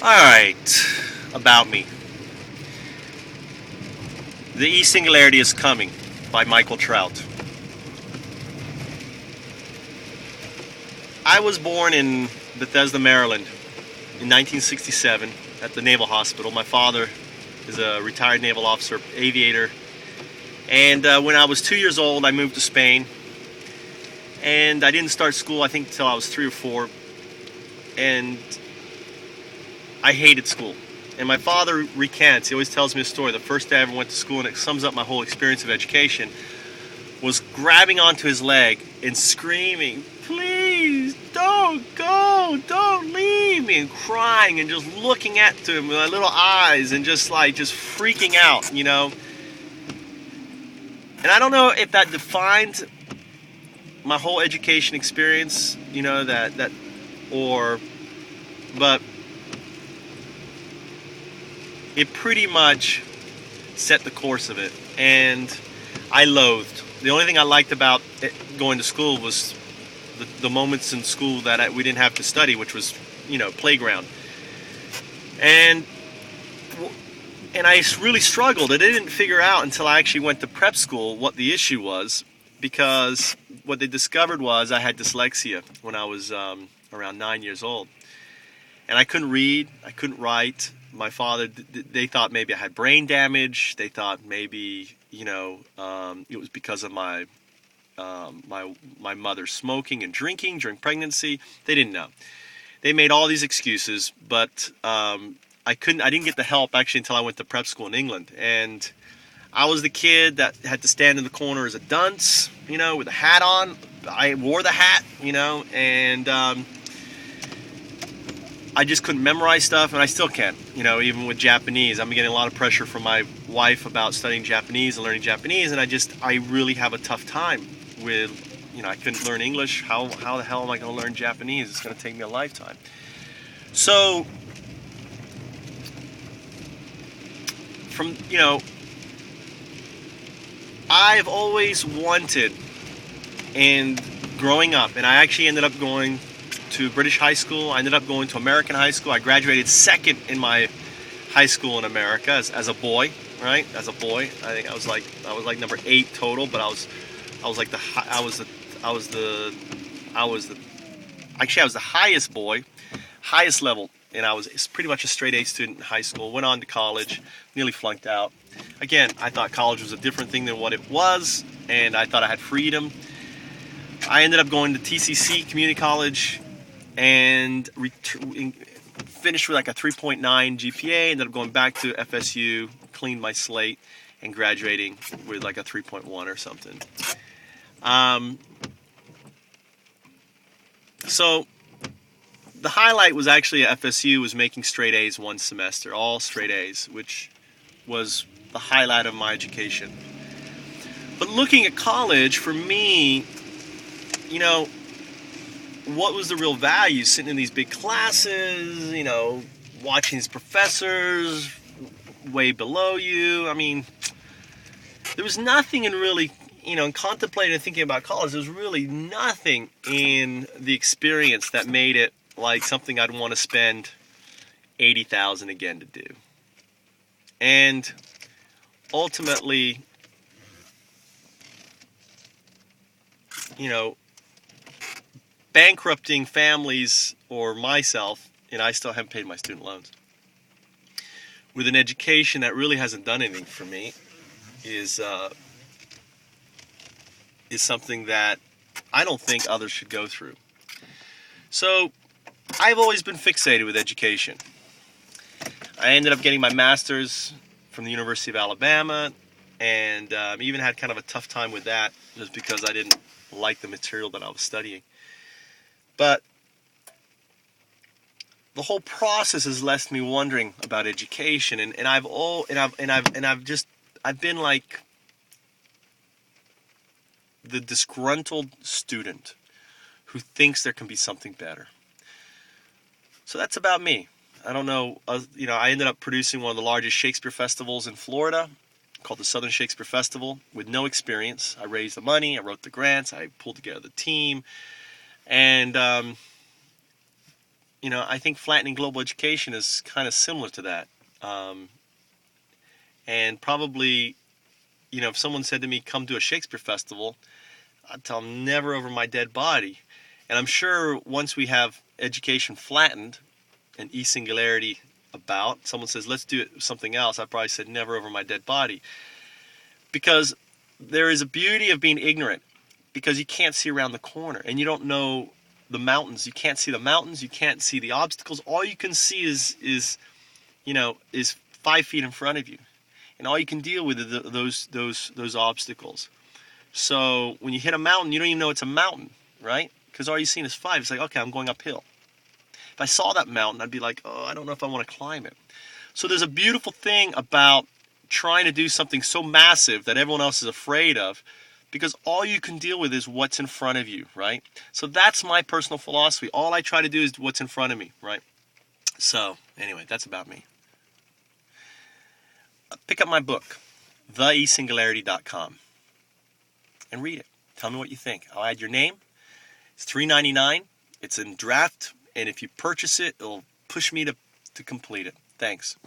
Alright, about me. The eSingularity is Coming by Michael Trout. I was born in Bethesda, Maryland in 1967 at the Naval Hospital. My father is a retired naval officer, aviator. And when I was 2 years old, I moved to Spain. And I didn't start school, I think, until I was 3 or 4. And I hated school. And my father recants, he always tells me a story. The first day I ever went to school, and it sums up my whole experience of education, was grabbing onto his leg and screaming, "Please, don't go, don't leave me," and crying and just looking at him with my little eyes and just freaking out. And I don't know if that defined my whole education experience, but it pretty much set the course of it, and I loathed. The only thing I liked about going to school was the moments in school that we didn't have to study, which was, playground. And I really struggled. I didn't figure out until I actually went to prep school what the issue was, because what they discovered was I had dyslexia when I was around 9 years old. And I couldn't read, I couldn't write. My father, they thought maybe I had brain damage. They thought maybe, it was because of my mother smoking and drinking during pregnancy. They didn't know. They made all these excuses, but I didn't get the help actually until I went to prep school in England. And I was the kid that had to stand in the corner as a dunce, with a hat on. I wore the hat, and I just couldn't memorize stuff, and I still can't, even with Japanese. I'm getting a lot of pressure from my wife about studying Japanese and learning Japanese, and I really have a tough time with, I couldn't learn English. How the hell am I going to learn Japanese? It's going to take me a lifetime. So, I've always wanted, and growing up, and I actually ended up going to British high school. I ended up going to American high school. I graduated second in my high school in America as a boy, right? As a boy, I think I was like number 8 total, but I was the highest boy, highest level, and I was pretty much a straight A student in high school. Went on to college, nearly flunked out. Again, I thought college was a different thing than what it was, and I thought I had freedom. I ended up going to TCC Community College and finished with like a 3.9 GPA. Ended up going back to FSU, cleaned my slate, and graduating with like a 3.1 or something. So the highlight was actually FSU was making straight A's one semester, all straight A's, which was the highlight of my education. But looking at college, for me, what was the real value? Sitting in these big classes, watching these professors way below you. I mean, there was nothing in really, in contemplating and thinking about college, there was really nothing in the experience that made it like something I'd want to spend $80,000 again to do. And ultimately, bankrupting families or myself, and I still haven't paid my student loans, with an education that really hasn't done anything for me, is something that I don't think others should go through. So I've always been fixated with education. I ended up getting my master's from the University of Alabama, and even had kind of a tough time with that just because I didn't like the material that I was studying. But the whole process has left me wondering about education, and I've been like the disgruntled student who thinks there can be something better. So that's about me. I don't know. I ended up producing one of the largest Shakespeare festivals in Florida, called the Southern Shakespeare Festival, with no experience. I raised the money, I wrote the grants, I pulled together the team. And I think flattening global education is kind of similar to that. And probably, if someone said to me, come to a Shakespeare festival, I'd tell them never over my dead body. And I'm sure once we have education flattened and eSingularity about, someone says, let's do something else, I probably said never over my dead body. Because there is a beauty of being ignorant, because you can't see around the corner and you don't know the mountains. You can't see the mountains, you can't see the obstacles. All you can see is 5 feet in front of you. And all you can deal with are those obstacles. So when you hit a mountain, you don't even know it's a mountain, right? Because all you've seen is 5. It's like, okay, I'm going uphill. If I saw that mountain, I'd be like, oh, I don't know if I want to climb it. So there's a beautiful thing about trying to do something so massive that everyone else is afraid of, because all you can deal with is what's in front of you, right? So that's my personal philosophy. All I try to do is what's in front of me, right? So anyway, that's about me. Pick up my book, eSingularity.com, and read it. Tell me what you think. I'll add your name. It's $3.99. It's in draft, and if you purchase it, it'll push me to complete it. Thanks.